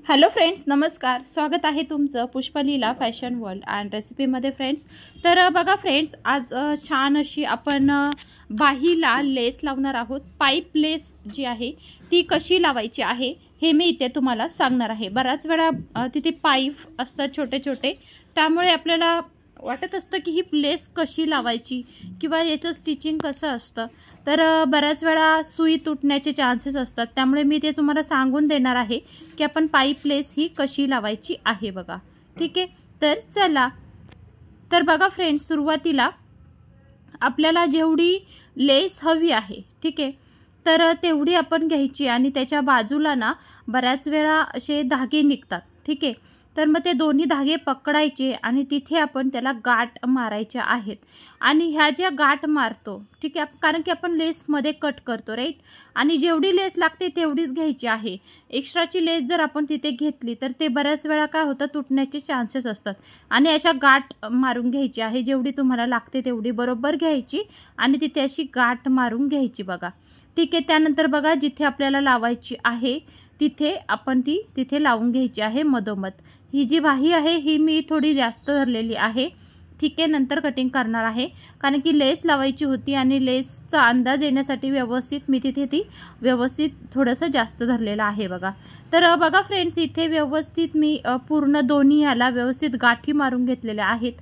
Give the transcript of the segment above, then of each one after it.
Hello friends, नमस्कार. स्वागत आहे तुमचं पुष्पलीला फॅशन वर्ल्ड अँड रेसिपीमध्ये फ्रेंड्स. तर बघा फ्रेंड्स, आज छान अशी आपण बाहीला लेस लावणार आहोत. पाईप लेस जी आहे ती कशी लावायची आहे हे मी इथे तुम्हाला सांगणार आहे. बराच वेळा तिथे पाईप असतात छोटे छोटे, त्यामुळे आपल्याला वाटत असतं की ही लेस कशी लावायची किंवा याचं स्टिचिंग कसं असतं. तर बऱ्याच वेळा सुई तुटण्याचे चान्सेस असतात, त्यामुळे मी ते तुम्हाला सांगून देणार आहे की आपण पाईप लेस ही कशी लावायची आहे बघा. ठीक आहे, तर चला. तर बघा फ्रेंड्स, सुरुवातीला आपल्याला जेवढी लेस हवी आहे, ठीक आहे, तर तेवढी आपण घ्यायची आणि त्याच्या बाजूला ना बऱ्याच वेळा असे धागे निघतात. ठीक आहे, तर मग ते दोन्ही धागे पकडायचे आणि तिथे आपण त्याला गाठ मारायच्या आहेत. आणि ह्या ज्या गाठ मारतो, ठीक आहे, कारण की आपण लेसमध्ये कट करतो, राईट. आणि जेवढी लेस लागते तेवढीच घ्यायची आहे. एक्स्ट्राची लेस जर आपण तिथे घेतली तर ते बऱ्याच वेळा काय होतं, तुटण्याचे चान्सेस असतात. आणि अशा गाठ मारून घ्यायची आहे. जेवढी तुम्हाला लागते तेवढी बरोबर घ्यायची आणि तिथे अशी गाठ मारून घ्यायची बघा. ठीक आहे, त्यानंतर बघा जिथे आपल्याला लावायची आहे तिथे आपण तिथे लावून घ्यायची आहे मधोमध. ही जी बाही आहे ही मी थोडी जास्त धरलेली आहे. ठीक आहे, नंतर कटिंग करणार आहे कारण की लेस लावायची होती आणि लेसचा अंदाज येण्यासाठी व्यवस्थित मी तिथे ती व्यवस्थित थोडंसं जास्त धरलेलं आहे बघा. तर बघा फ्रेंड्स, इथे व्यवस्थित मी पूर्ण दोन्ही ह्याला व्यवस्थित गाठी मारून घेतलेल्या आहेत.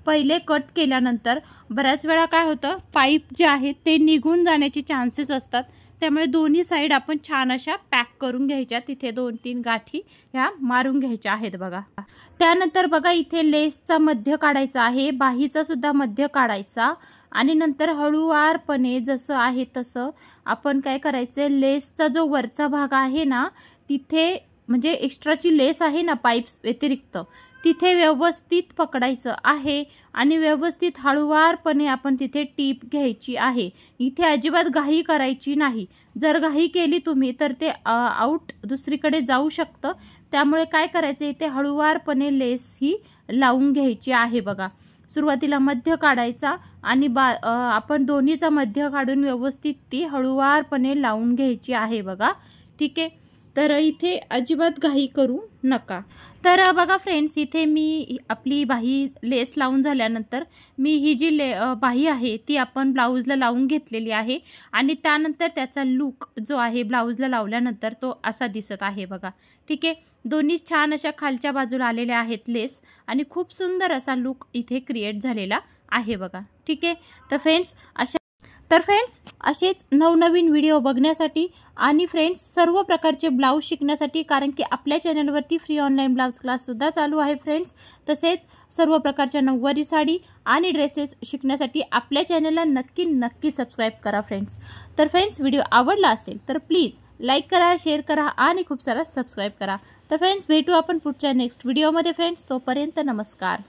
पहिले कट केल्यानंतर बऱ्याच वेळा काय होतं, पाईप जे आहेत ते निघून जाण्याचे चान्सेस असतात. त्यामुळे दोन्ही साईड आपण छान अशा पॅक करून घ्यायच्या. तिथे 2-3 गाठी ह्या मारून घ्यायच्या आहेत बघा. त्यानंतर बघा इथे लेसचा मध्य काढायचा आहे, बाहीचा सुद्धा मध्य काढायचा आणि नंतर हळूवारपणे जसं आहे तसं आपण काय करायचं, लेसचा जो वरचा भाग आहे ना तिथे, म्हणजे एक्स्ट्राची लेस आहे ना पाईप्स व्यतिरिक्त, तिथे व्यवस्थित पकडायचं आहे आणि व्यवस्थित हळूवारपणे आपण तिथे टीप घ्यायची आहे. इथे अजिबात घाई करायची नाही. जर घाई केली तुम्ही तर ते आउट दुसरीकडे जाऊ शकतं. त्यामुळे काय करायचं, इथे हळूवारपणे लेस ही लावून घ्यायची आहे बघा. सुरुवातीला मध्य काढायचा आणि आपण दोन्हीचा मध्य काढून व्यवस्थित ती हळूवारपणे लावून घ्यायची आहे बघा. ठीक आहे, तर इथे अजिबात घाई करू नका. तर बघा फ्रेंड्स, इथे मी आपली बाही लेस लावून झाल्यानंतर मी ही जी बाही आहे ती आपण ब्लाऊजला लावून घेतलेली आहे आणि त्यानंतर त्याचा लूक जो आहे ब्लाऊजला लावल्यानंतर तो असा दिसत आहे बघा. ठीक आहे, दोन्ही छान अशा खालच्या बाजूला आलेल्या आहेत लेस आणि खूप सुंदर असा लूक इथे क्रिएट झालेला आहे बघा. ठीक आहे, तर फ्रेंड्स असेच नवनवीन व्हिडिओ बघण्यासाठी आणि फ्रेंड्स सर्व प्रकारचे ब्लाऊज शिकण्यासाठी, कारण की आपल्या चॅनलवरती फ्री ऑनलाईन ब्लाऊज क्लाससुद्धा चालू आहे फ्रेंड्स. तसेच सर्व प्रकारच्या नऊवारी साडी आणि ड्रेसेस शिकण्यासाठी आपल्या चॅनलला नक्की सबस्क्राईब करा फ्रेंड्स. तर फ्रेंड्स, व्हिडिओ आवडला असेल तर प्लीज लाईक करा, शेअर करा आणि खूप सारा सबस्क्राईब करा. तर फ्रेंड्स, भेटू आपण पुढच्या नेक्स्ट व्हिडिओमध्ये फ्रेंड्स. तोपर्यंत नमस्कार.